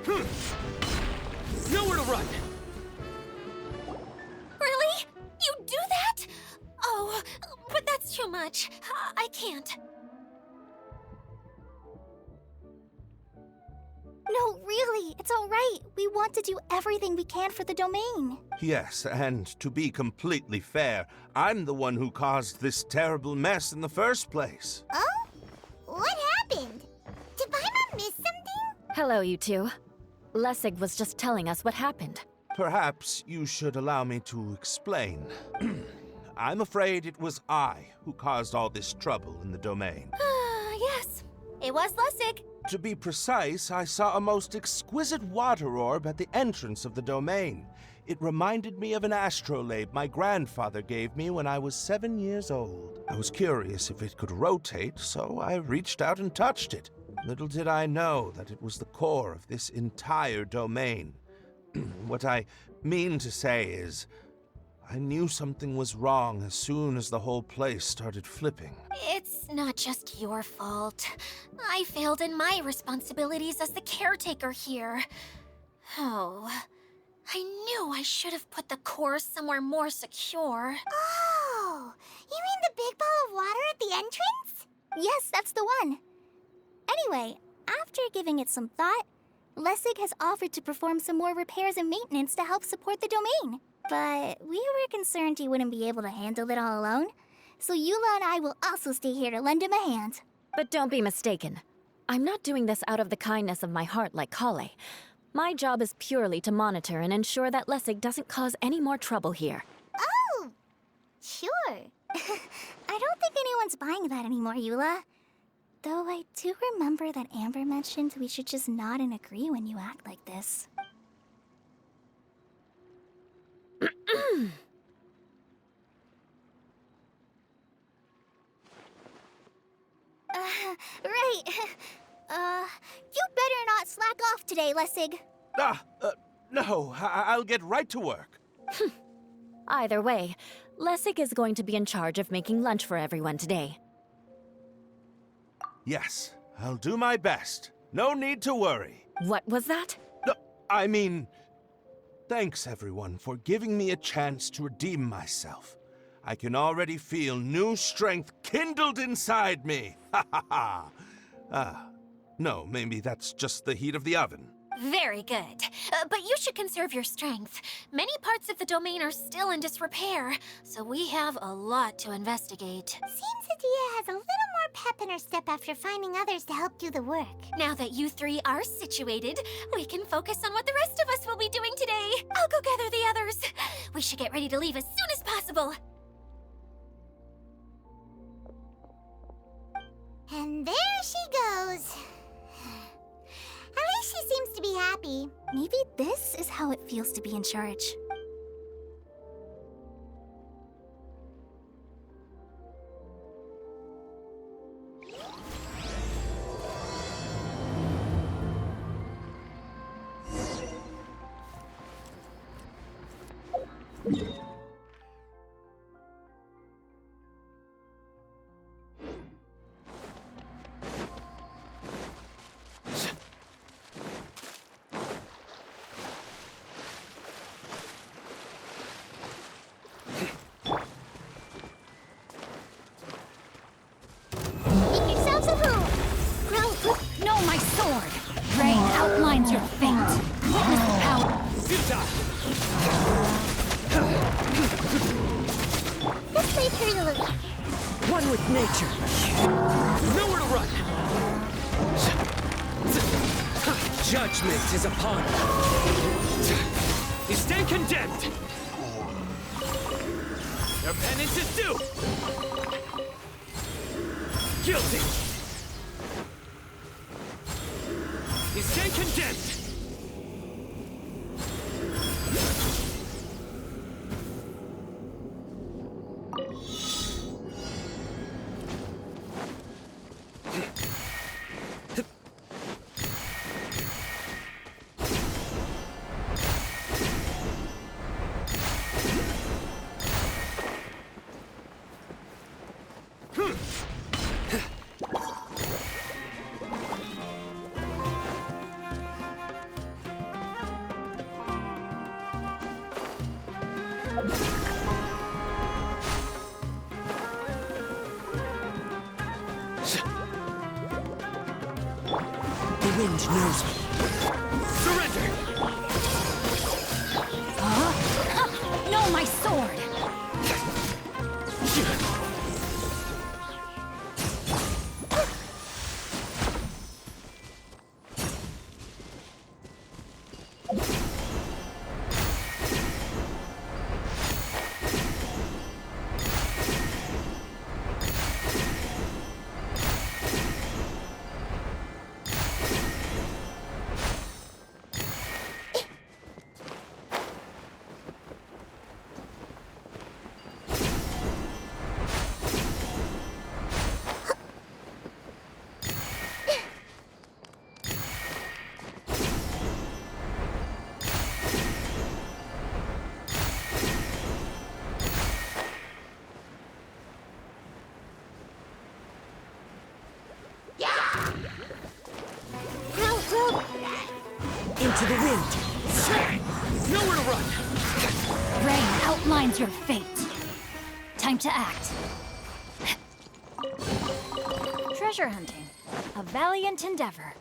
Nowhere to run! Really? You do that? Oh, but that's too much. I can't. No, really, it's all right. We want to do everything we can for the domain. Yes, and to be completely fair, I'm the one who caused this terrible mess in the first place. Oh? What happened? Did Paimon miss something? Hello, you two. Lessig was just telling us what happened. Perhaps you should allow me to explain. I'm afraid it was I who caused all this trouble in the domain. Yes, it was Lessig. To be precise, I saw a most exquisite water orb at the entrance of the domain. It reminded me of an astrolabe my grandfather gave me when I was 7 years old. I was curious if it could rotate, so I reached out and touched it. Little did I know that it was the core of this entire domain. What I mean to say is, I knew something was wrong as soon as the whole place started flipping. It's not just your fault. I failed in my responsibilities as the caretaker here. Oh, I knew I should have put the core somewhere more secure. Oh, you mean the big ball of water at the entrance? Yes, that's the one. Anyway, after giving it some thought, Lessig has offered to perform some more repairs and maintenance to help support the domain. But we were concerned he wouldn't be able to handle it all alone, so Eula and I will also stay here to lend him a hand. But don't be mistaken. I'm not doing this out of the kindness of my heart like Klee. My job is purely to monitor and ensure that Lessig doesn't cause any more trouble here. Oh, sure. I don't think anyone's buying that anymore, Eula. Though I do remember that Amber mentioned we should just nod and agree when you act like this. Right. You better not slack off today, Lessig. No, I'll get right to work. Either way, Lessig is going to be in charge of making lunch for everyone today. Yes, I'll do my best. No need to worry. What was that? No, I mean, thanks everyone for giving me a chance to redeem myself. I can already feel new strength kindled inside me. Ha ha ha. No, maybe that's just the heat of the oven. Very good. But you should conserve your strength. Many parts of the domain are still in disrepair, so we have a lot to investigate. Seems Adia has a little more pep in her step after finding others to help do the work. Now that you three are situated, we can focus on what the rest of us will be doing today. I'll go gather the others. We should get ready to leave as soon as possible. And there she goes. At least she seems to be happy. Maybe this is how it feels to be in charge. Make yourselves at home. No, my sword! Ray outlines your fate. Witness the power. Futile! This may turn a little. One with nature! Nowhere to run! Judgment is upon you! You stand condemned! Your penance is due! Guilty! You stand condemned! The wind knows me. Surrender! Huh? No, my sword! Into the wind. Nowhere to run. Rain outlines your fate. Time to act. Treasure hunting. A valiant endeavor.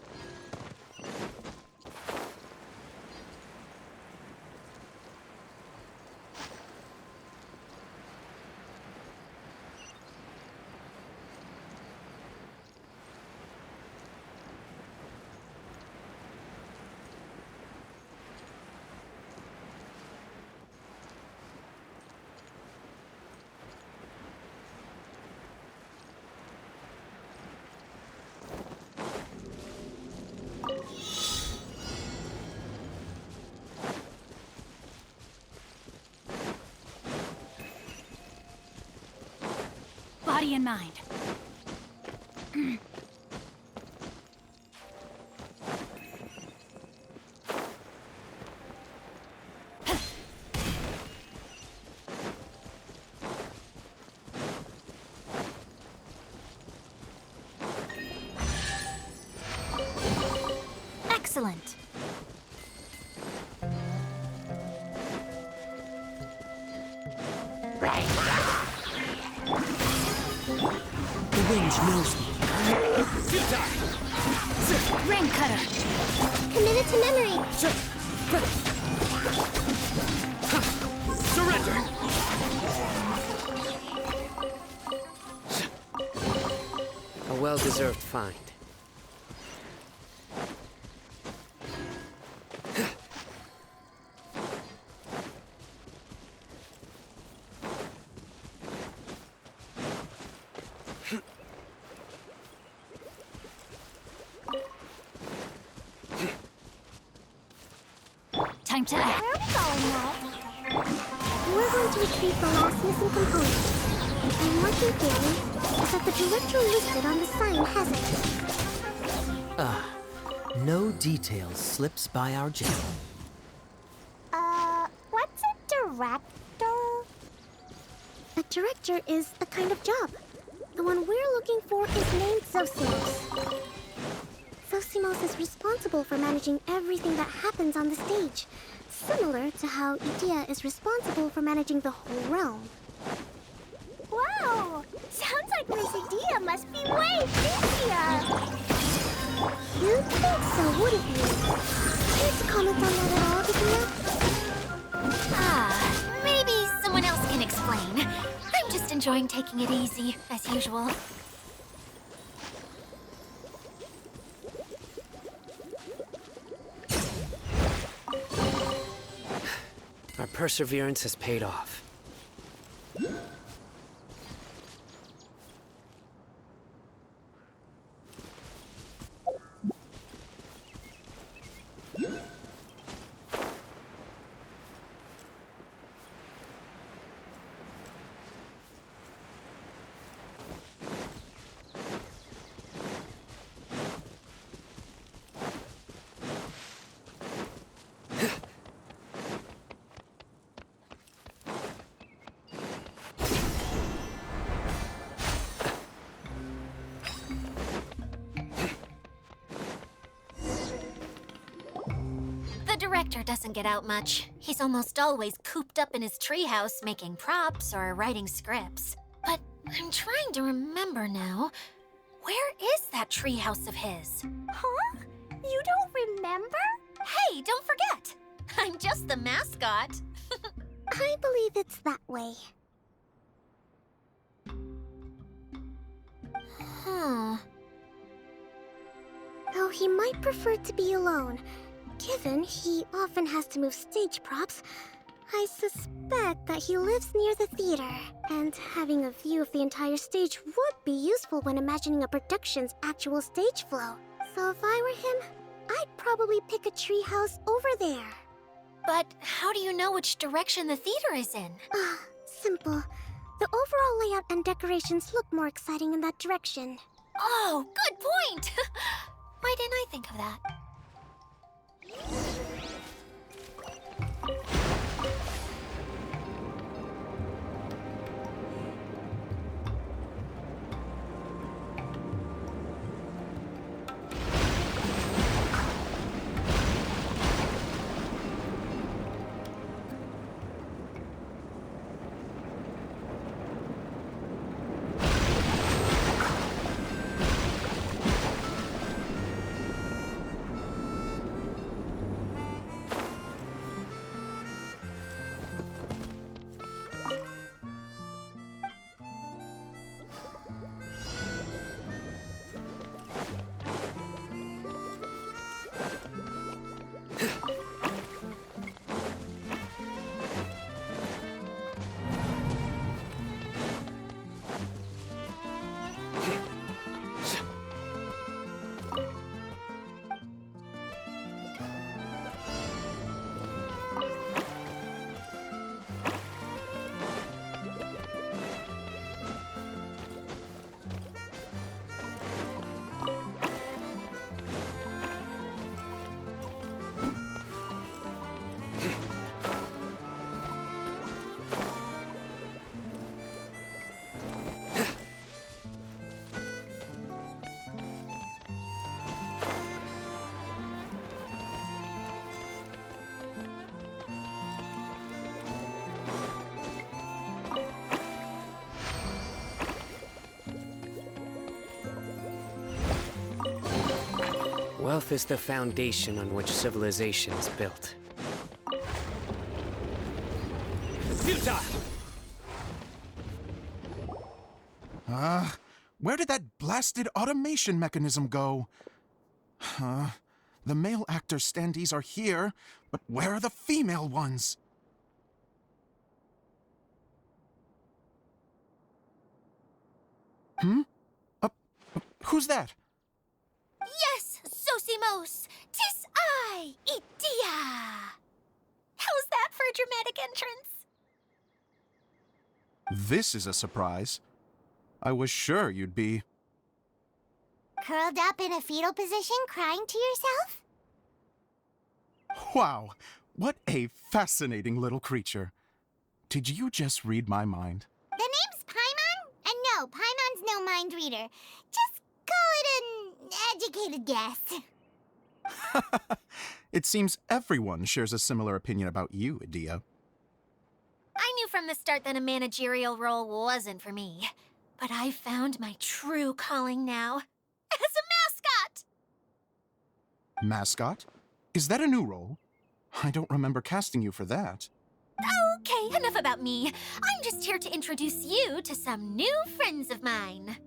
Body and mind. Excellent. The wind knows me. Rain cutter. Committed to memory. Surrender! A well-deserved find. Time to act. Where are we going now? We're going to retrieve the last missing component. And my working theory is that the director listed on the sign has it. No details slips by our general. What's a director? A director is a kind of job. The one we're looking for is named Zosimos. Zosimos is responsible for managing everything that happens on the stage, similar to how Idea is responsible for managing the whole realm. Wow! Sounds like Miss Idea must be way busier! You'd think so, wouldn't you? Care to comment on that at all, Idea? Maybe someone else can explain. I'm just enjoying taking it easy, as usual. Our perseverance has paid off. The director doesn't get out much. He's almost always cool. cooped up in his treehouse making props or writing scripts. But I'm trying to remember now. Where is that treehouse of his? Huh? You don't remember? Hey, don't forget! I'm just the mascot. I believe it's that way. Huh. Though he might prefer to be alone, given he often has to move stage props, I suspect that he lives near the theater, and having a view of the entire stage would be useful when imagining a production's actual stage flow. So if I were him, I'd probably pick a treehouse over there. But how do you know which direction the theater is in? Simple. The overall layout and decorations look more exciting in that direction. Oh, good point! Why didn't I think of that? Wealth is the foundation on which civilization is built. Futile! Where did that blasted automation mechanism go? The male actor standees are here, but where are the female ones? Who's that? Yes, Sosimos! 'Tis I, Idia! How's that for a dramatic entrance? This is a surprise. I was sure you'd be... Curled up in a fetal position, crying to yourself? Wow, what a fascinating little creature. Did you just read my mind? The name's Paimon? And no, Paimon's no mind reader. Just call it an educated guess. It seems everyone shares a similar opinion about you, Idia. I knew from the start that a managerial role wasn't for me. But I found my true calling now. As a mascot! Mascot? Is that a new role? I don't remember casting you for that. Okay, enough about me. I'm just here to introduce you to some new friends of mine.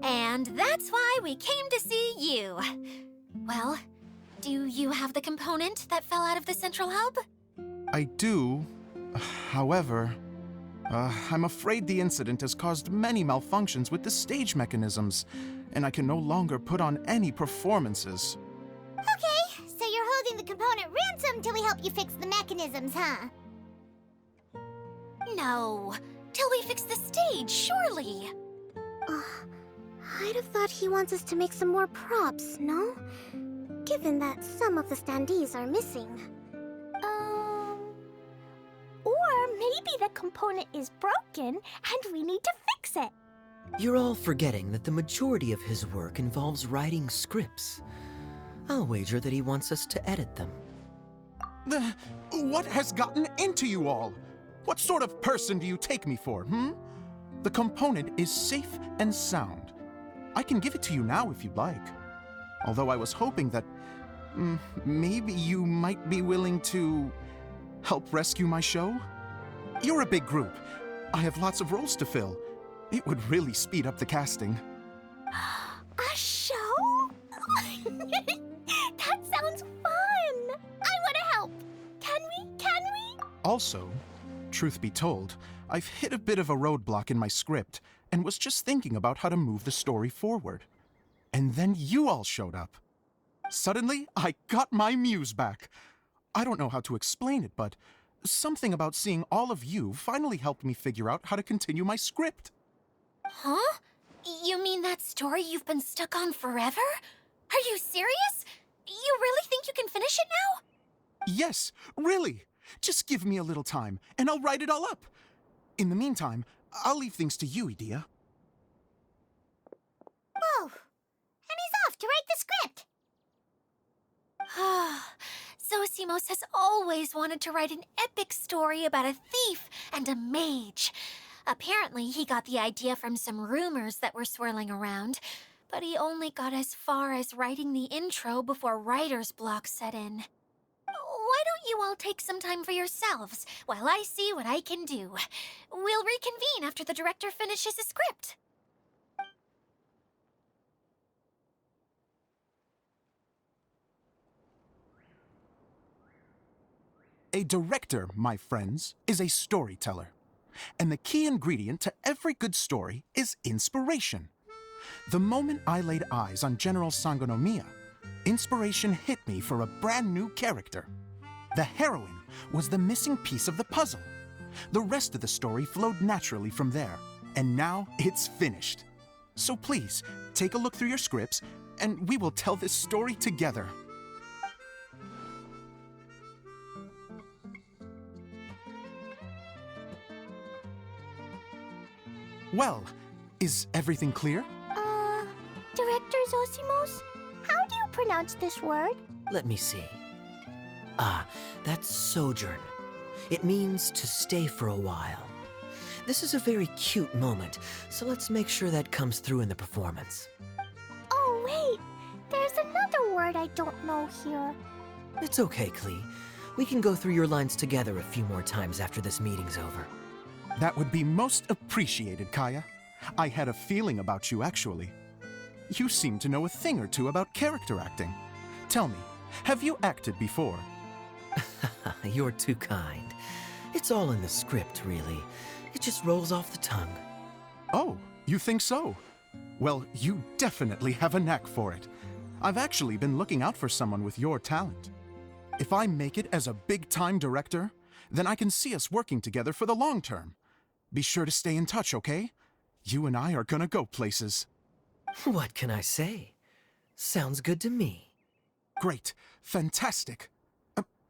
And that's why we came to see you. Well, do you have the component that fell out of the central hub? I do. However, I'm afraid the incident has caused many malfunctions with the stage mechanisms, and I can no longer put on any performances. Okay, so you're holding the component ransom till we help you fix the mechanisms, huh? No, till we fix the stage, surely. I'd have thought he wants us to make some more props, no? Given that some of the standees are missing. Or maybe the component is broken and we need to fix it. You're all forgetting that the majority of his work involves writing scripts. I'll wager that he wants us to edit them. What has gotten into you all? What sort of person do you take me for, hmm? The component is safe and sound. I can give it to you now if you'd like. Although I was hoping that maybe you might be willing to help rescue my show? You're a big group. I have lots of roles to fill. It would really speed up the casting. A show? That sounds fun! I want to help! Can we? Can we? Also, truth be told, I've hit a bit of a roadblock in my script and was just thinking about how to move the story forward. And then you all showed up. Suddenly, I got my muse back. I don't know how to explain it, but something about seeing all of you finally helped me figure out how to continue my script. Huh? You mean that story you've been stuck on forever? Are you serious? You really think you can finish it now? Yes, really. Just give me a little time, and I'll write it all up. In the meantime, I'll leave things to you, Edea. Whoa! And he's off to write the script! Zosimos has always wanted to write an epic story about a thief and a mage. Apparently, he got the idea from some rumors that were swirling around, but he only got as far as writing the intro before writer's block set in. Why don't you all take some time for yourselves while I see what I can do? We'll reconvene after the director finishes his script. A director, my friends, is a storyteller. And the key ingredient to every good story is inspiration. The moment I laid eyes on General Sangonomiya, inspiration hit me for a brand new character. The heroine was the missing piece of the puzzle. The rest of the story flowed naturally from there, and now it's finished. So please, take a look through your scripts, and we will tell this story together. Well, is everything clear? Director Zosimos, how do you pronounce this word? Let me see. Ah, that's sojourn. It means to stay for a while. This is a very cute moment, so let's make sure that comes through in the performance. Oh, wait. There's another word I don't know here. It's okay, Klee. We can go through your lines together a few more times after this meeting's over. That would be most appreciated, Kaya. I had a feeling about you, actually. You seem to know a thing or two about character acting. Tell me, have you acted before? You're too kind. It's all in the script, really. It just rolls off the tongue. Oh, you think so? Well, you definitely have a knack for it. I've actually been looking out for someone with your talent. If I make it as a big-time director, then I can see us working together for the long term. Be sure to stay in touch, okay? You and I are gonna go places. What can I say? Sounds good to me. Great. Fantastic.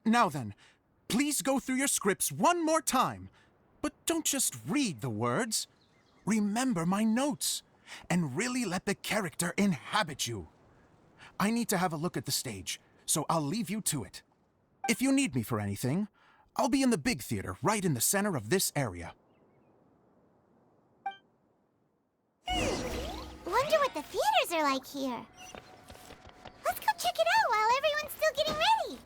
Now then, please go through your scripts one more time. But don't just read the words. Remember my notes, and really let the character inhabit you. I need to have a look at the stage, so I'll leave you to it. If you need me for anything, I'll be in the big theater right in the center of this area. Wonder what the theaters are like here. Let's go check it out while everyone's still getting ready.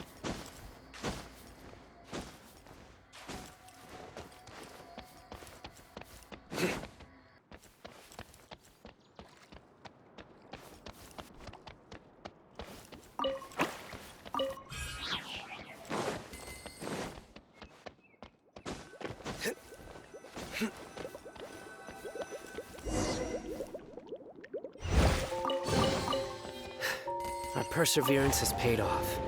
Our perseverance has paid off.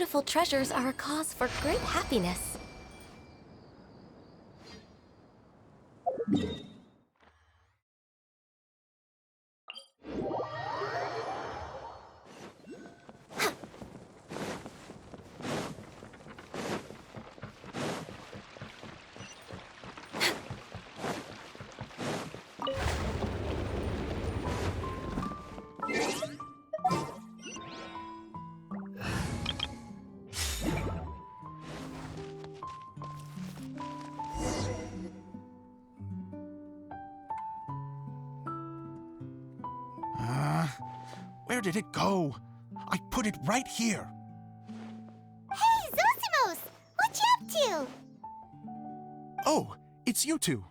beautiful treasures are a cause for great happiness. Where did it go? I put it right here. Hey, Zosimos! What you up to? Oh, it's you two.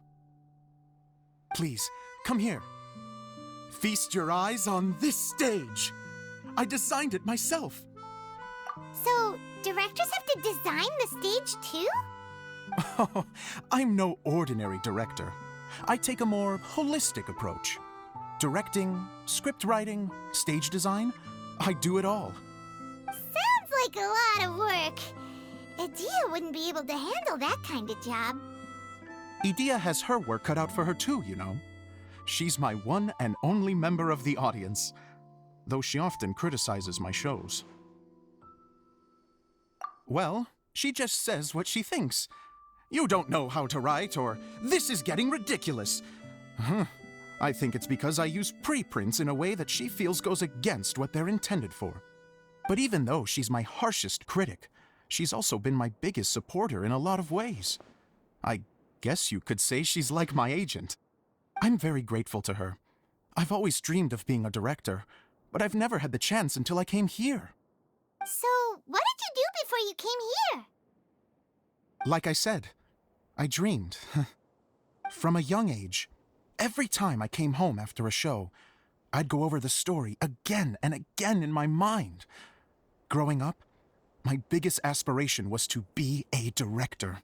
Please, come here. Feast your eyes on this stage. I designed it myself. So, directors have to design the stage too? Oh, I'm no ordinary director. I take a more holistic approach. Directing, script writing, stage design, I do it all. Sounds like a lot of work. Adia wouldn't be able to handle that kind of job. Edea has her work cut out for her too, you know. She's my one and only member of the audience, though she often criticizes my shows. Well, she just says what she thinks. You don't know how to write, or this is getting ridiculous. I think it's because I use preprints in a way that she feels goes against what they're intended for. But even though she's my harshest critic, she's also been my biggest supporter in a lot of ways. I guess you could say she's like my agent. I'm very grateful to her. I've always dreamed of being a director, but I've never had the chance until I came here. So, what did you do before you came here? Like I said, I dreamed. From a young age, every time I came home after a show, I'd go over the story again and again in my mind. Growing up, my biggest aspiration was to be a director.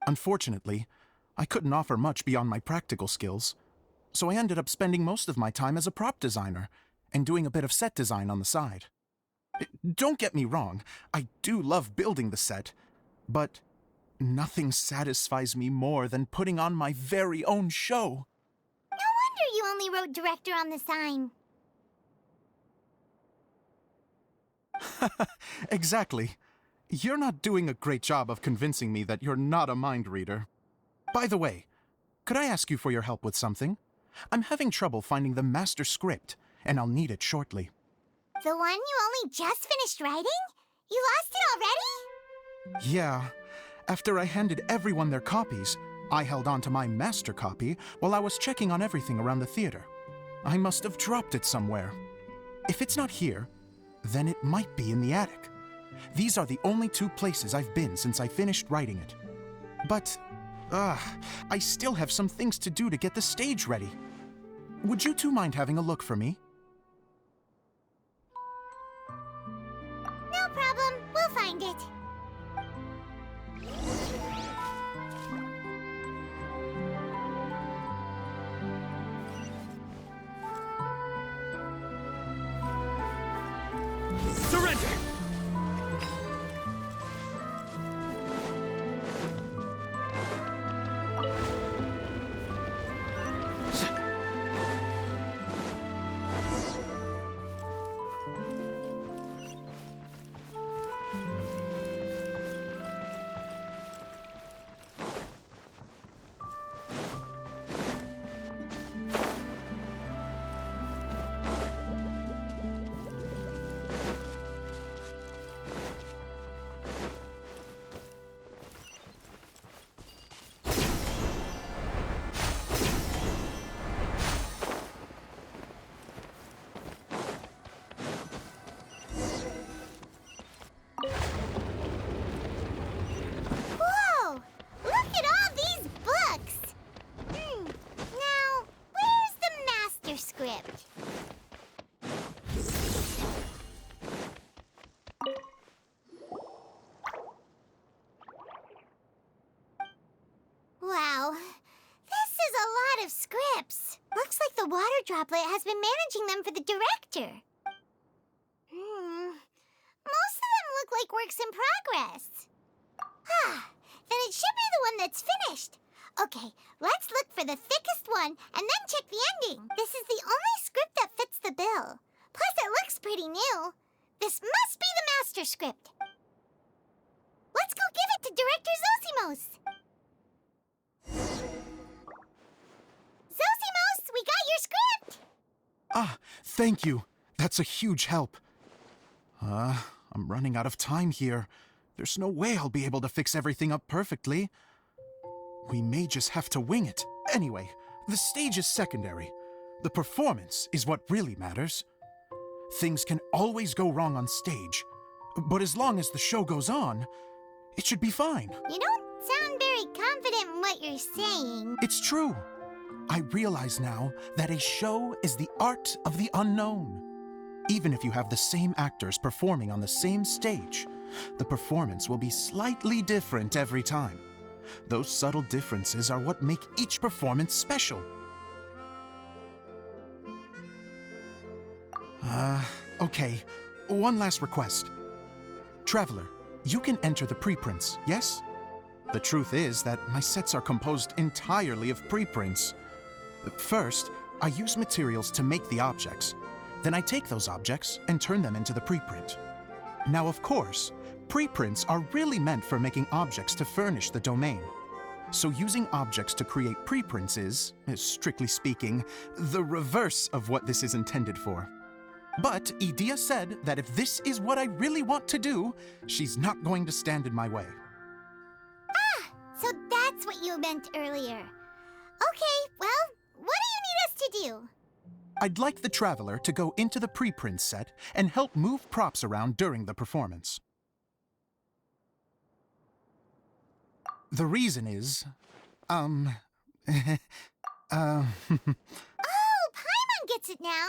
Unfortunately, I couldn't offer much beyond my practical skills, so I ended up spending most of my time as a prop designer and doing a bit of set design on the side. Don't get me wrong, I do love building the set, but nothing satisfies me more than putting on my very own show. No wonder you only wrote director on the sign. Exactly. You're not doing a great job of convincing me that you're not a mind reader. By the way, could I ask you for your help with something? I'm having trouble finding the master script, and I'll need it shortly. The one you only just finished writing? You lost it already? Yeah. After I handed everyone their copies, I held on to my master copy while I was checking on everything around the theater. I must have dropped it somewhere. If it's not here, then it might be in the attic. These are the only two places I've been since I finished writing it. But, I still have some things to do to get the stage ready. Would you two mind having a look for me? No problem, we'll find it. Surrender! Whoa! Look at all these books! Now, where's the master script? Wow, this is a lot of scripts. Looks like the water droplet has been managing them for the director. Most of them look like works in progress. Then it should be the one that's finished. Okay, let's look for the thickest one and then check the ending. This is the only script that fits the bill. Plus, it looks pretty new. This must be the master script. Let's go give it to Director Zosimos. Zosimos, we got your script! Ah, thank you. That's a huge help. I'm running out of time here. There's no way I'll be able to fix everything up perfectly. We may just have to wing it. Anyway, the stage is secondary. The performance is what really matters. Things can always go wrong on stage, but as long as the show goes on, it should be fine. You don't sound very confident in what you're saying. It's true. I realize now that a show is the art of the unknown. Even if you have the same actors performing on the same stage, the performance will be slightly different every time. Those subtle differences are what make each performance special. Okay. One last request. Traveler, you can enter the preprints, yes? The truth is that my sets are composed entirely of preprints. First, I use materials to make the objects. Then I take those objects and turn them into the preprint. Now, of course, preprints are really meant for making objects to furnish the domain. So using objects to create preprints is, strictly speaking, the reverse of what this is intended for. But Edea said that if this is what I really want to do, she's not going to stand in my way. So that's what you meant earlier. Okay, well, what do you need us to do? I'd like the Traveler to go into the preprint set and help move props around during the performance. The reason is, Oh, Paimon gets it now.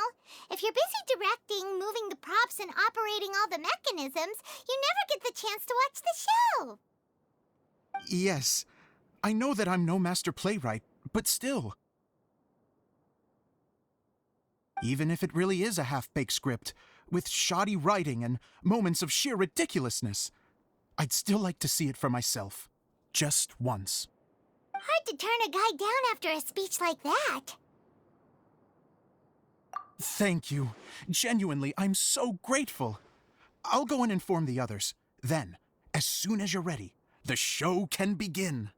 If you're busy directing, moving the props, and operating all the mechanisms, you never get the chance to watch the show. Yes, I know that I'm no master playwright, but still. Even if it really is a half-baked script, with shoddy writing and moments of sheer ridiculousness, I'd still like to see it for myself. Just once. Hard to turn a guy down after a speech like that. Thank you. Genuinely, I'm so grateful. I'll go and inform the others. Then, as soon as you're ready, the show can begin.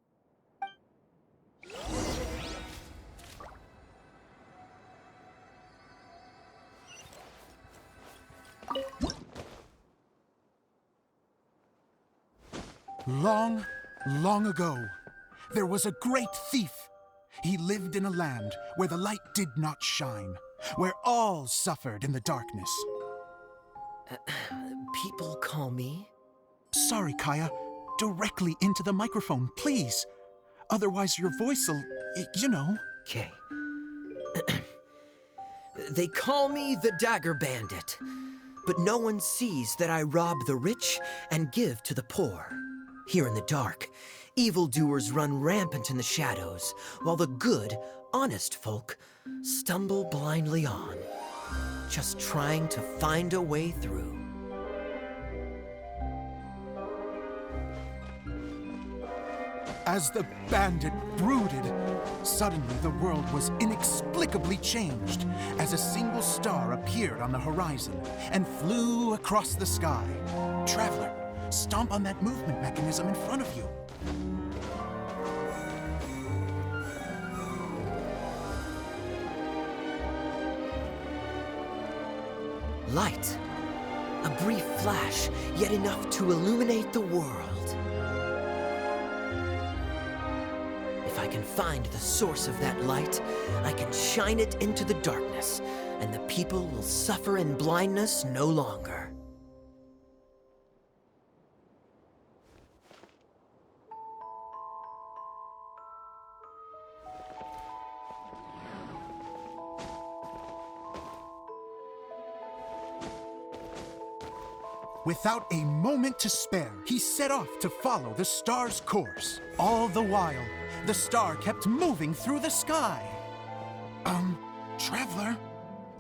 Long, long ago, there was a great thief. He lived in a land where the light did not shine, where all suffered in the darkness. People call me? Sorry, Kaya. Directly into the microphone, please. Otherwise your voice'll, you know. Okay. They call me the Dagger Bandit, but no one sees that I rob the rich and give to the poor. Here in the dark, evildoers run rampant in the shadows, while the good, honest folk stumble blindly on, just trying to find a way through. As the bandit brooded, suddenly the world was inexplicably changed as a single star appeared on the horizon and flew across the sky. Traveler, stomp on that movement mechanism in front of you. Light. A brief flash, yet enough to illuminate the world. If I can find the source of that light, I can shine it into the darkness, and the people will suffer in blindness no longer. Without a moment to spare, he set off to follow the star's course. All the while, the star kept moving through the sky. Traveler,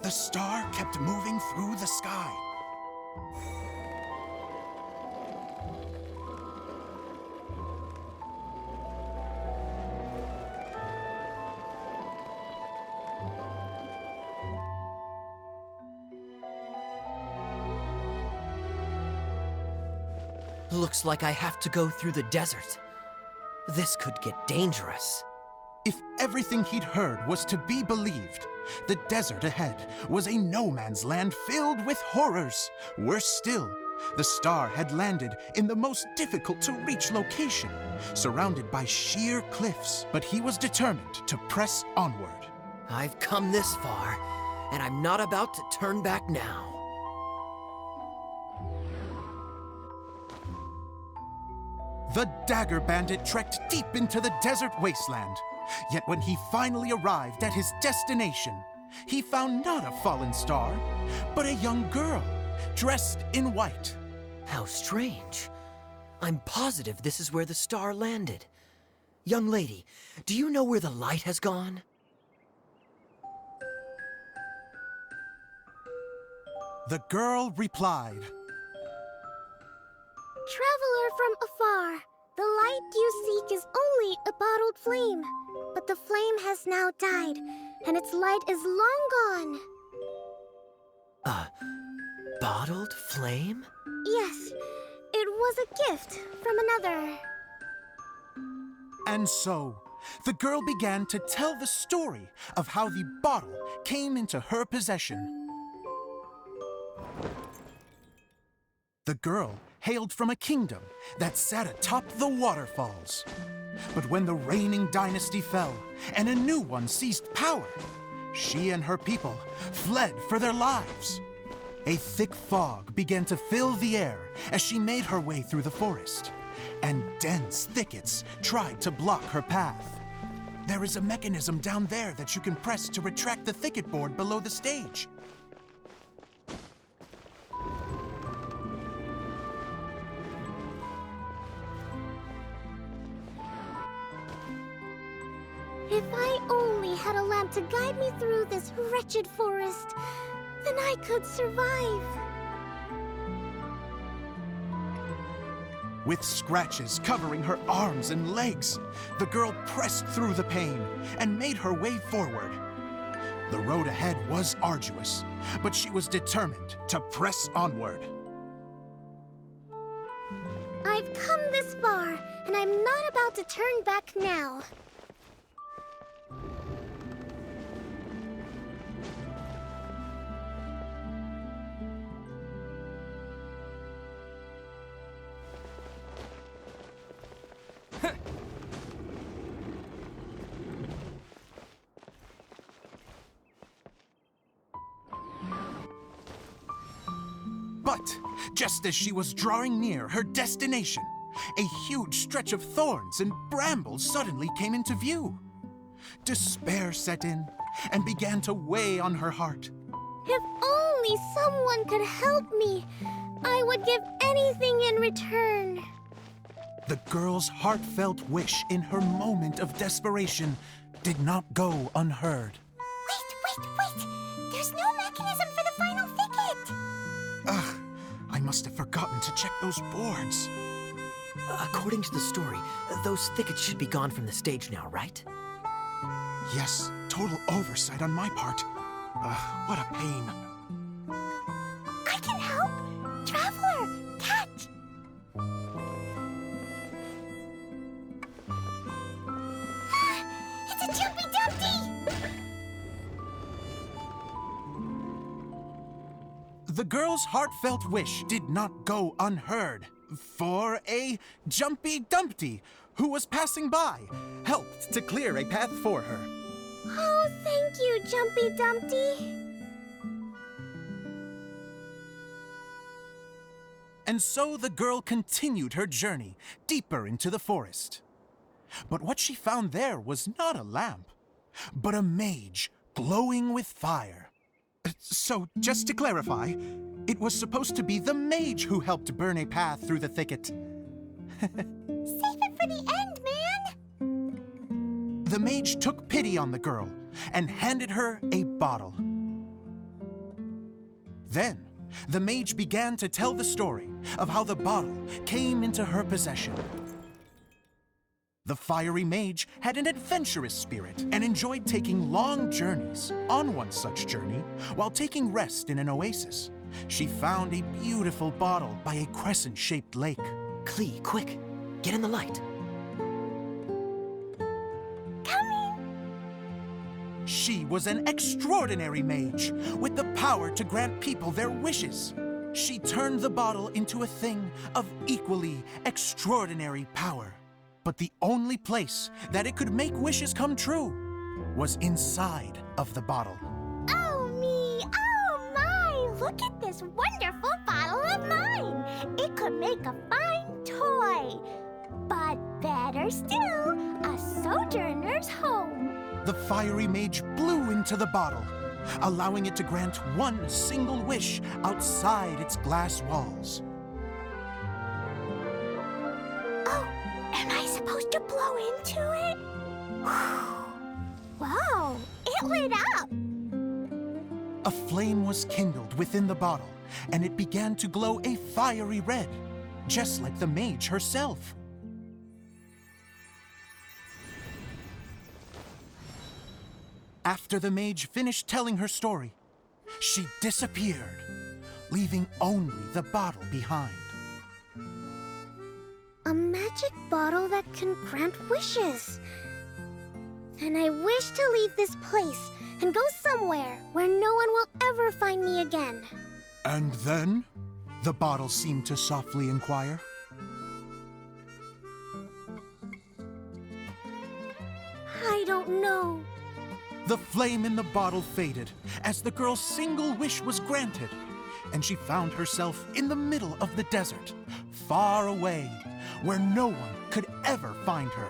the star kept moving through the sky. Looks like I have to go through the desert. This could get dangerous. If everything he'd heard was to be believed, the desert ahead was a no-man's land filled with horrors. Worse still, the star had landed in the most difficult-to-reach location, surrounded by sheer cliffs. But he was determined to press onward. I've come this far, and I'm not about to turn back now. The Dagger Bandit trekked deep into the desert wasteland. Yet when he finally arrived at his destination, he found not a fallen star, but a young girl, dressed in white. How strange. I'm positive this is where the star landed. Young lady, do you know where the light has gone? The girl replied, Traveler from afar, the light you seek is only a bottled flame. But the flame has now died, and its light is long gone. A bottled flame? Yes, it was a gift from another. And so, the girl began to tell the story of how the bottle came into her possession. The girl hailed from a kingdom that sat atop the waterfalls. But when the reigning dynasty fell and a new one seized power, she and her people fled for their lives. A thick fog began to fill the air as she made her way through the forest, and dense thickets tried to block her path. There is a mechanism down there that you can press to retract the thicket board below the stage. If I only had a lamp to guide me through this wretched forest, then I could survive. With scratches covering her arms and legs, the girl pressed through the pain and made her way forward. The road ahead was arduous, but she was determined to press onward. I've come this far, and I'm not about to turn back now. But just as she was drawing near her destination, a huge stretch of thorns and brambles suddenly came into view. Despair set in and began to weigh on her heart. If only someone could help me, I would give anything in return. The girl's heartfelt wish in her moment of desperation did not go unheard. Wait! There's no mechanism for the final thicket! Ugh, I must have forgotten to check those boards. According to the story, those thickets should be gone from the stage now, right? Yes, total oversight on my part. What a pain. I can help! Traveler, catch! It's a Jumpy Dumpty! The girl's heartfelt wish did not go unheard, for a Jumpy Dumpty who was passing by helped to clear a path for her. Oh, thank you, Jumpy Dumpty. And so the girl continued her journey deeper into the forest. But what she found there was not a lamp, but a mage glowing with fire. So, just to clarify, it was supposed to be the mage who helped burn a path through the thicket. Save it for the end, man! The mage took pity on the girl and handed her a bottle. Then, the mage began to tell the story of how the bottle came into her possession. The fiery mage had an adventurous spirit and enjoyed taking long journeys. On one such journey, while taking rest in an oasis, she found a beautiful bottle by a crescent-shaped lake. Klee, quick! Get in the light. She was an extraordinary mage, with the power to grant people their wishes. She turned the bottle into a thing of equally extraordinary power. But the only place that it could make wishes come true was inside of the bottle. Oh me! Oh my! Look at this wonderful bottle of mine! It could make a fine toy. But better still, a sojourner's home. The fiery mage blew into the bottle, allowing it to grant one single wish outside its glass walls. Oh, am I supposed to blow into it? Wow, it lit up! A flame was kindled within the bottle, and it began to glow a fiery red, just like the mage herself. After the mage finished telling her story, she disappeared, leaving only the bottle behind. A magic bottle that can grant wishes. And I wish to leave this place and go somewhere where no one will ever find me again. And then? The bottle seemed to softly inquire. I don't know. The flame in the bottle faded as the girl's single wish was granted, and she found herself in the middle of the desert, far away, where no one could ever find her.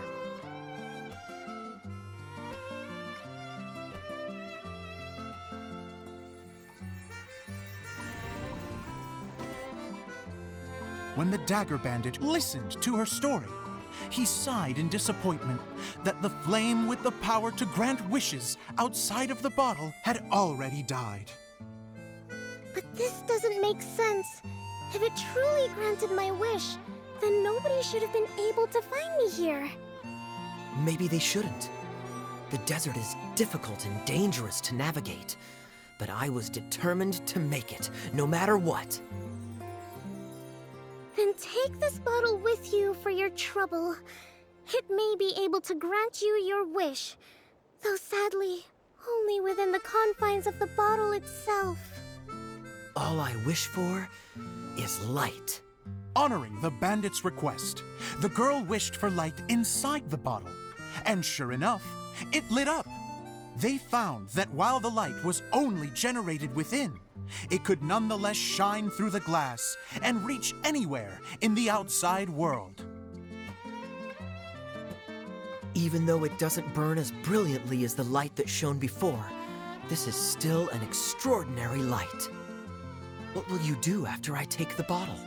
When the Dagger Bandit listened to her story, he sighed in disappointment that the flame with the power to grant wishes outside of the bottle had already died. But this doesn't make sense. If it truly granted my wish, then nobody should have been able to find me here. Maybe they shouldn't. The desert is difficult and dangerous to navigate, but I was determined to make it, no matter what. Then take this bottle with you for your trouble. It may be able to grant you your wish, though sadly, only within the confines of the bottle itself. All I wish for is light. Honoring the bandit's request, the girl wished for light inside the bottle, and sure enough, it lit up. They found that while the light was only generated within, it could nonetheless shine through the glass and reach anywhere in the outside world. Even though it doesn't burn as brilliantly as the light that shone before, this is still an extraordinary light. What will you do after I take the bottle?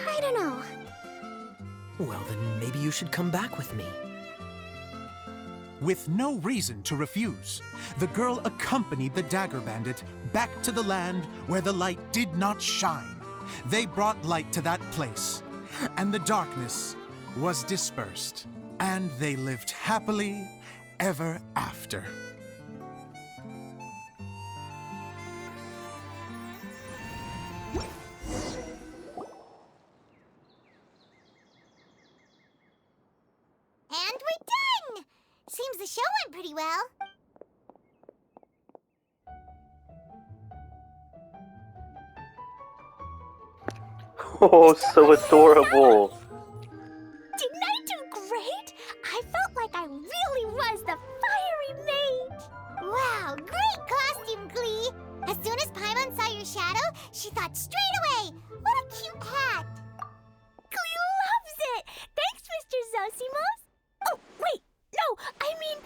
I don't know. Well, then maybe you should come back with me. With no reason to refuse, the girl accompanied the Dagger Bandit back to the land where the light did not shine. They brought light to that place, and the darkness was dispersed, and they lived happily ever after. And we're done! Seems the show went pretty well. Oh, so adorable. Didn't I do great? I felt like I really was the fiery mage. Wow, great costume, Klee. As soon as Paimon saw your shadow, she thought straight away, what a cute hat. Klee loves it. Thanks, Mr. Zosimos. Oh, wait, no, I mean,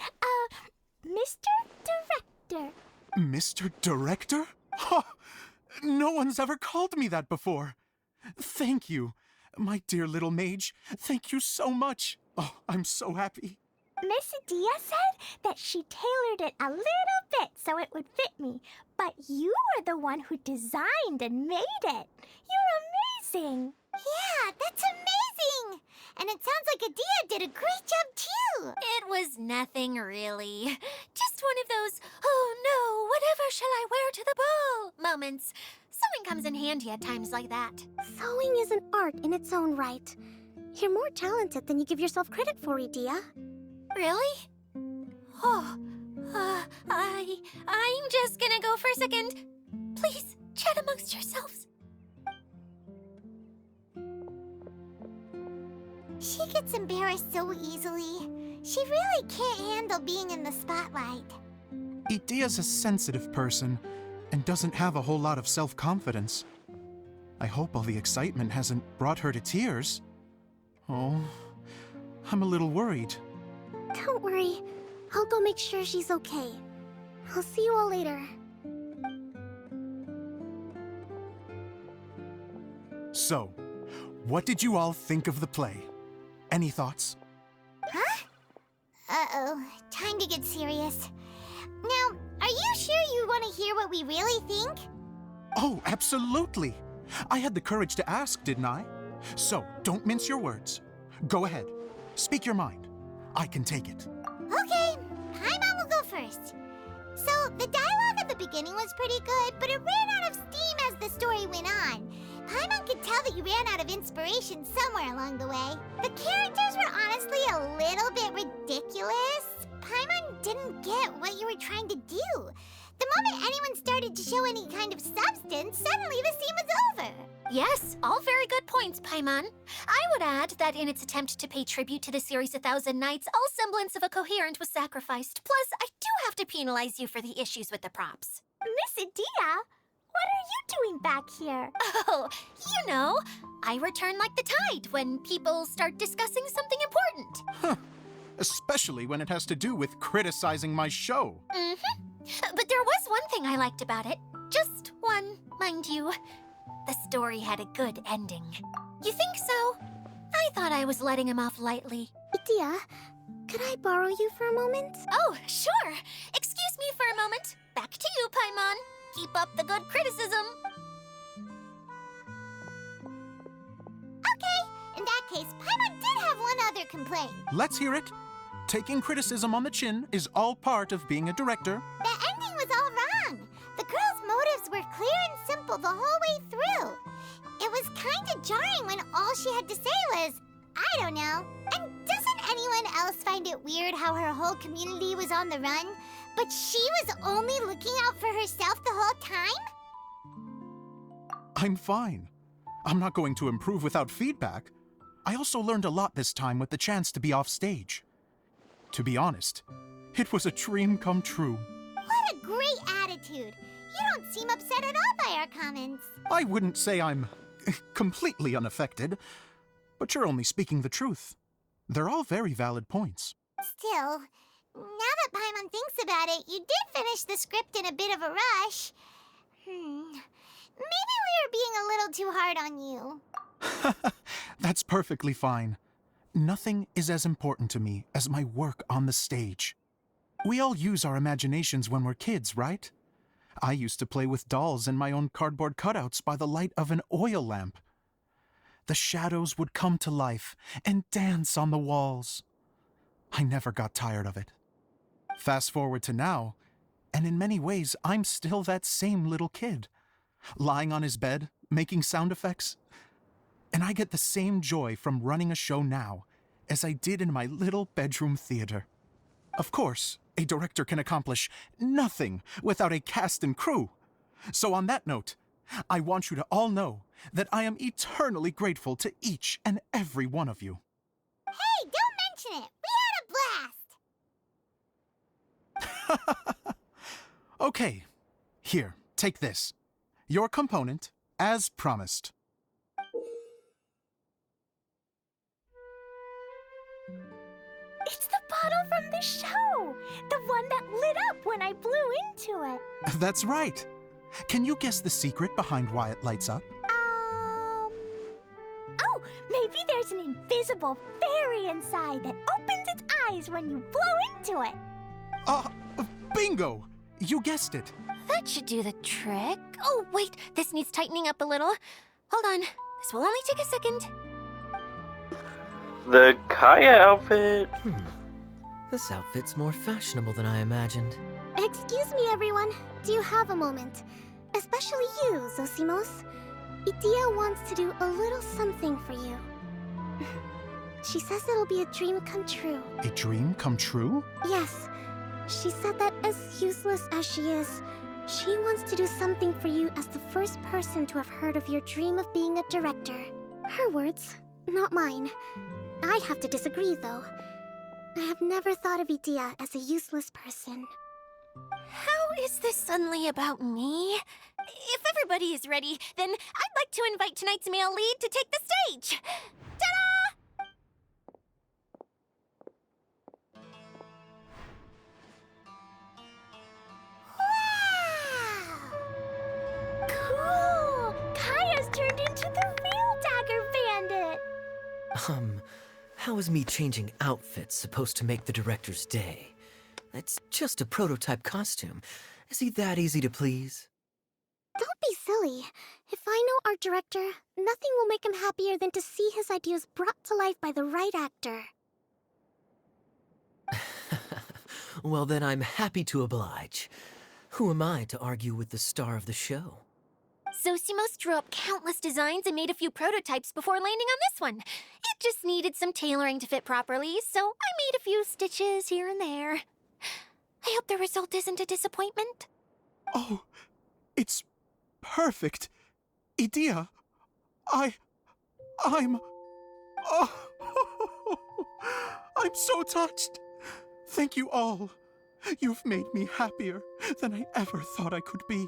Mr. Director. Mr. Director? Ha! No one's ever called me that before. Thank you, my dear little mage. Thank you so much. Oh, I'm so happy. Miss Adia said that she tailored it a little bit so it would fit me, but you are the one who designed and made it. You're amazing. Yeah, that's amazing. And it sounds like Adia did a great job too. It was nothing really. Just one of those, oh no, whatever shall I wear to the ball moments. Sewing comes in handy at times like that. Sewing is an art in its own right. You're more talented than you give yourself credit for, Edea. Really? Oh, I'm just gonna go for a second. Please, chat amongst yourselves. She gets embarrassed so easily. She really can't handle being in the spotlight. Edea's a sensitive person and doesn't have a whole lot of self-confidence. I hope all the excitement hasn't brought her to tears. Oh, I'm a little worried. Don't worry. I'll go make sure she's okay. I'll see you all later. So, what did you all think of the play? Any thoughts? Huh? Uh-oh, time to get serious. Now, are you sure you want to hear what we really think? Oh, absolutely. I had the courage to ask, didn't I? So, don't mince your words. Go ahead. Speak your mind. I can take it. Okay, Paimon will go first. So, the dialogue at the beginning was pretty good, but it ran out of steam as the story went on. Paimon could tell that you ran out of inspiration somewhere along the way. The characters were honestly a little bit ridiculous. Paimon didn't get what you were trying to do. The moment anyone started to show any kind of substance, suddenly the scene was over. Yes, all very good points, Paimon. I would add that in its attempt to pay tribute to the series 1,000 Nights, all semblance of a coherent was sacrificed. Plus, I do have to penalize you for the issues with the props. Miss Edea, what are you doing back here? Oh, you know, I return like the tide when people start discussing something important. Huh. Especially when it has to do with criticizing my show. Mm-hmm. But there was one thing I liked about it. Just one, mind you. The story had a good ending. You think so? I thought I was letting him off lightly. Edea, could I borrow you for a moment? Oh, sure. Excuse me for a moment. Back to you, Paimon. Keep up the good criticism. Okay, in that case, Paimon did have one other complaint. Let's hear it. Taking criticism on the chin is all part of being a director. The ending was all wrong. The girl's motives were clear and simple the whole way through. It was kind of jarring when all she had to say was, I don't know. And doesn't anyone else find it weird how her whole community was on the run, but she was only looking out for herself the whole time? I'm fine. I'm not going to improve without feedback. I also learned a lot this time with the chance to be off stage. To be honest, it was a dream come true. What a great attitude. You don't seem upset at all by our comments. I wouldn't say I'm completely unaffected, but you're only speaking the truth. They're all very valid points. Still, now that Paimon thinks about it, you did finish the script in a bit of a rush. Maybe we were being a little too hard on you. That's perfectly fine. Nothing is as important to me as my work on the stage. We all use our imaginations when we're kids, right? I used to play with dolls and my own cardboard cutouts by the light of an oil lamp. The shadows would come to life and dance on the walls. I never got tired of it. Fast forward to now, and in many ways, I'm still that same little kid, lying on his bed, making sound effects. And I get the same joy from running a show now as I did in my little bedroom theater. Of course, a director can accomplish nothing without a cast and crew. So on that note, I want you to all know that I am eternally grateful to each and every one of you. Hey, don't mention it. We had a blast. Okay, here, take this. Your component, as promised. It's the bottle from the show. The one that lit up when I blew into it. That's right. Can you guess the secret behind why it lights up? Oh, maybe there's an invisible fairy inside that opens its eyes when you blow into it. Bingo! You guessed it. That should do the trick. Oh, wait, this needs tightening up a little. Hold on, this will only take a second. The Kaya outfit? This outfit's more fashionable than I imagined. Excuse me, everyone. Do you have a moment? Especially you, Zosimos. Idea wants to do a little something for you. She says it'll be a dream come true. A dream come true? Yes. She said that as useless as she is, she wants to do something for you as the first person to have heard of your dream of being a director. Her words, not mine. I'd have to disagree, though. I have never thought of Idea as a useless person. How is this suddenly about me? If everybody is ready, then I'd like to invite tonight's male lead to take the stage. Ta-da! Cool! Kaya's turned into the real Dagger Bandit! How is me changing outfits supposed to make the director's day? It's just a prototype costume. Is he that easy to please? Don't be silly. If I know our director, nothing will make him happier than to see his ideas brought to life by the right actor. Well, then I'm happy to oblige. Who am I to argue with the star of the show? Zosimos drew up countless designs and made a few prototypes before landing on this one. It just needed some tailoring to fit properly, so I made a few stitches here and there. I hope the result isn't a disappointment. Oh, it's perfect. Idea, I'm... Oh, I'm so touched. Thank you all. You've made me happier than I ever thought I could be.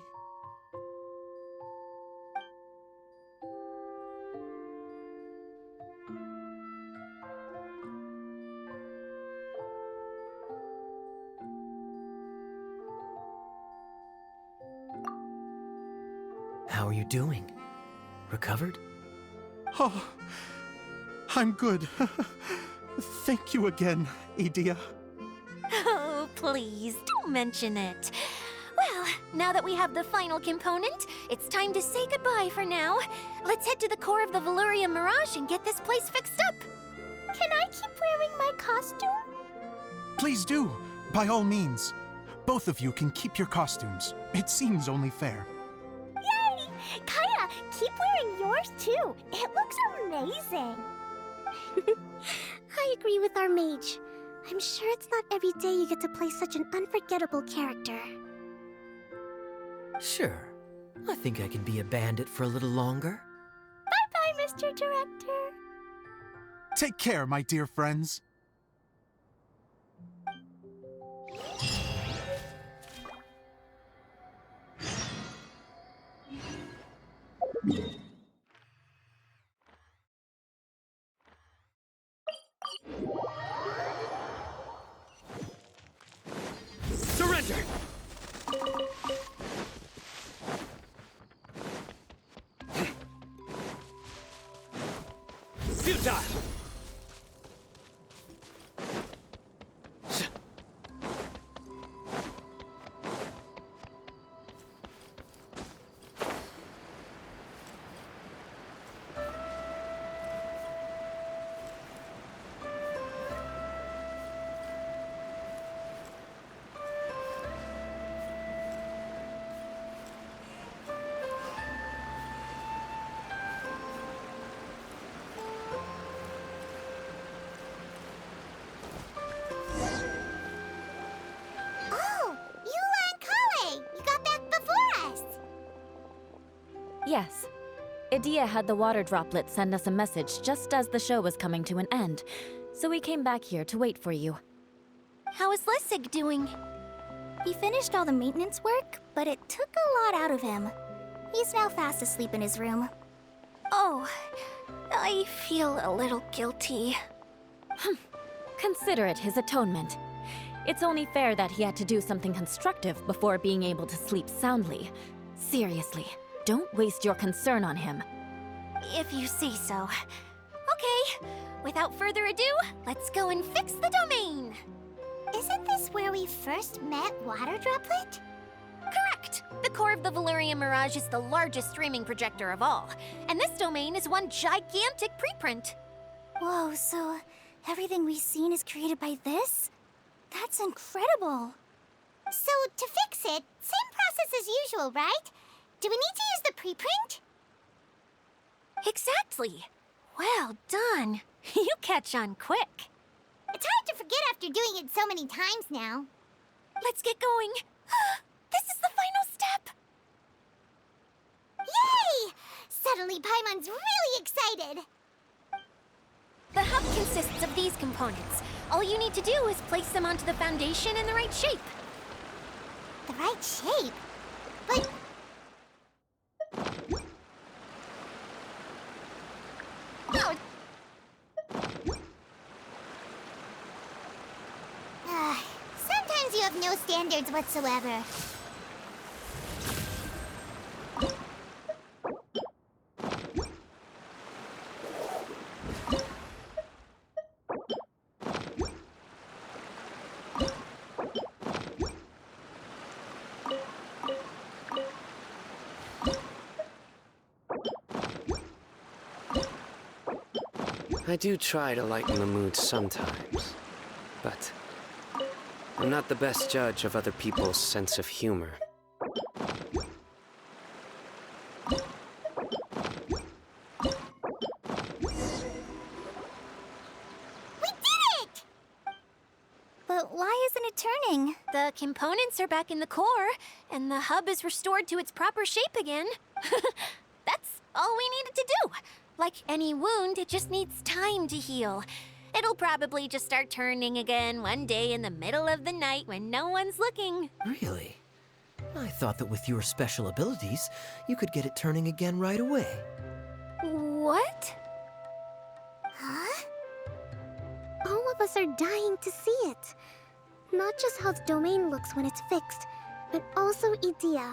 How are you doing? Recovered? Oh, I'm good. Thank you again, Idea. Oh, please, don't mention it. Well, now that we have the final component, it's time to say goodbye for now. Let's head to the core of the Valyria Mirage and get this place fixed up. Can I keep wearing my costume? Please do, by all means. Both of you can keep your costumes. It seems only fair. Yay! Kaya, keep wearing yours too. It looks amazing. I agree with our mage. I'm sure it's not every day you get to play such an unforgettable character. Sure. I think I can be a bandit for a little longer. Bye-bye, Mr. Director. Take care, my dear friends. Surrender! Futile! Oh, Eula and Klee! You got back before us! Yes. Idea had the water droplet send us a message just as the show was coming to an end, so we came back here to wait for you. How is Lessig doing? He finished all the maintenance work, but it took a lot out of him. He's now fast asleep in his room. Oh, I feel a little guilty. Consider it his atonement. It's only fair that he had to do something constructive before being able to sleep soundly. Seriously, don't waste your concern on him. If you say so. Okay, without further ado, let's go and fix the domain. Isn't this where we first met Water Droplet? Correct! The core of the Valyria Mirage is the largest streaming projector of all, and this domain is one gigantic preprint. Whoa, so everything we've seen is created by this? That's incredible. So, to fix it, same process as usual, right? Do we need to use the preprint? Exactly. Well done. You catch on quick. It's hard to forget after doing it so many times now. Let's get going. This is the final step. Yay! Suddenly Paimon's really excited. The hub consists of these components. All you need to do is place them onto the foundation in the right shape. The right shape? But... Oh. Sometimes you have no standards whatsoever. I do try to lighten the mood sometimes, but I'm not the best judge of other people's sense of humor. But why isn't it turning? The components are back in the core, and the hub is restored to its proper shape again. That's all we needed to do. Like any wound, it just needs time to heal. It'll probably just start turning again one day in the middle of the night when no one's looking. Really? I thought that with your special abilities, you could get it turning again right away. What? Huh? All of us are dying to see it. Not just how the domain looks when it's fixed, but also Edea.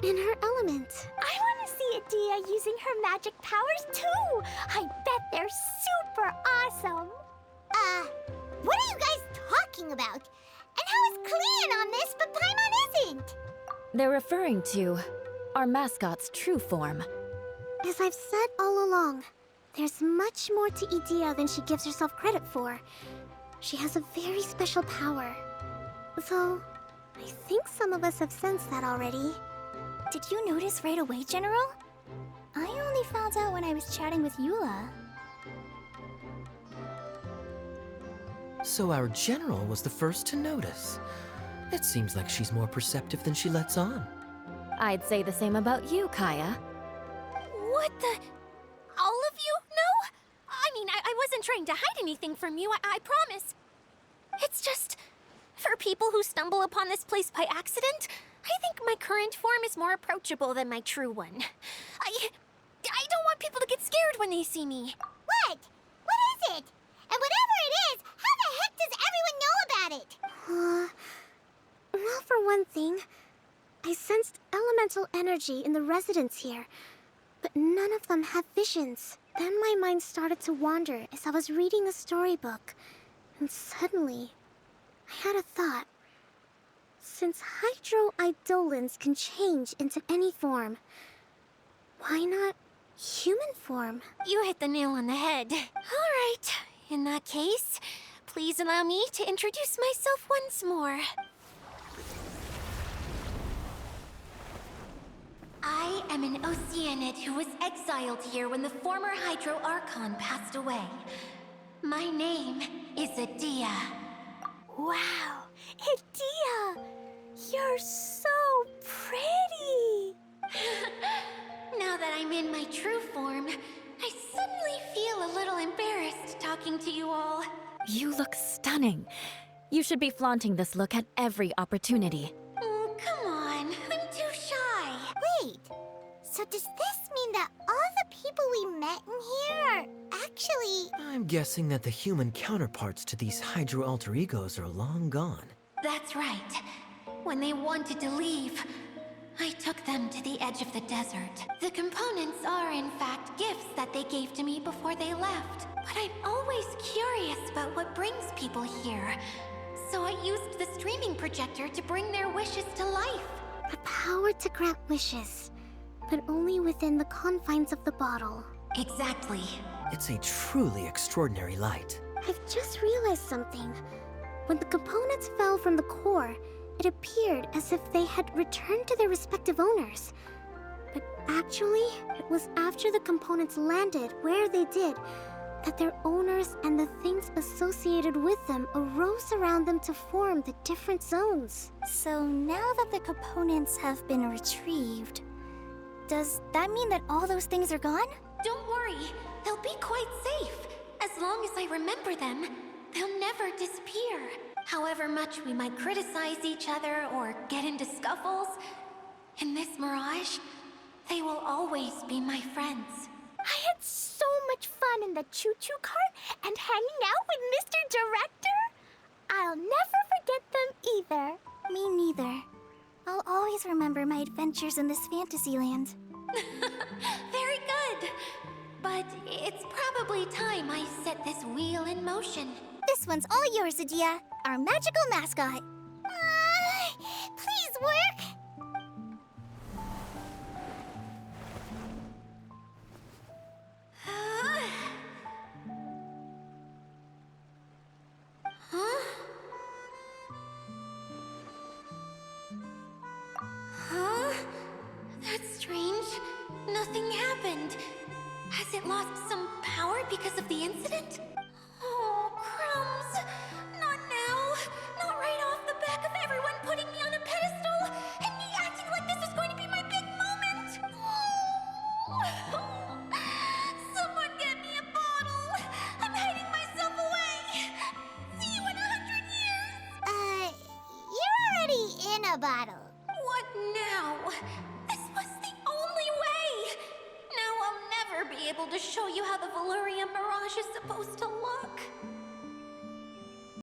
In her element. I want to see Edea using her magic powers too! I bet they're super awesome! What are you guys talking about? And how is Klee in on this, but Paimon isn't? They're referring to our mascot's true form. As I've said all along, there's much more to Edea than she gives herself credit for. She has a very special power. Though, I think some of us have sensed that already. Did you notice right away, General? I only found out when I was chatting with Eula. So our general was the first to notice. It seems like she's more perceptive than she lets on. I'd say the same about you, Kaya. What the? All of you? No? I mean, I wasn't trying to hide anything from you, I promise. It's just, for people who stumble upon this place by accident, I think my current form is more approachable than my true one. I don't want people to get scared when they see me. What? What is it? And whatever it is, how the heck does everyone know about it? Well, for one thing, I sensed elemental energy in the residents here, but none of them have visions. Then my mind started to wander as I was reading a storybook, and suddenly, I had a thought. Since hydro-eidolons can change into any form, why not human form? You hit the nail on the head. All right. In that case, please allow me to introduce myself once more. I am an Oceanid who was exiled here when the former Hydro Archon passed away. My name is Edea. Wow, Edea! You're so pretty! Now that I'm in my true form, I suddenly feel a little embarrassed talking to you all. You look stunning. You should be flaunting this look at every opportunity. Come on, I'm too shy. Wait, so does this mean that all the people we met in here are actually... I'm guessing that the human counterparts to these hydro alter egos are long gone. That's right. When they wanted to leave, I took them to the edge of the desert. The components are, in fact, gifts that they gave to me before they left. But I'm always curious about what brings people here. So I used the streaming projector to bring their wishes to life. The power to grant wishes, but only within the confines of the bottle. Exactly. It's a truly extraordinary light. I've just realized something. When the components fell from the core, it appeared as if they had returned to their respective owners. Actually, it was after the components landed where they did that their owners and the things associated with them arose around them to form the different zones. So now that the components have been retrieved, does that mean that all those things are gone? Don't worry, they'll be quite safe. As long as I remember them, they'll never disappear. However much we might criticize each other or get into scuffles, in this mirage, they will always be my friends. I had so much fun in the choo-choo cart and hanging out with Mr. Director. I'll never forget them either. Me neither. I'll always remember my adventures in this fantasy land. Very good. But it's probably time I set this wheel in motion. This one's all yours, Adia, our magical mascot. Please work! Huh? Huh? That's strange. Nothing happened. Has it lost some power because of the incident? Oh, crumbs. Not now. Not right off the back of everyone putting me on a pedestal and me acting like this was going to be my big moment. Oh. Someone get me a bottle. I'm hiding myself away. See you in 100 years. You're already in a bottle. What now? This was the only way. Now I'll never be able to show you how the Valurian Mirage is supposed to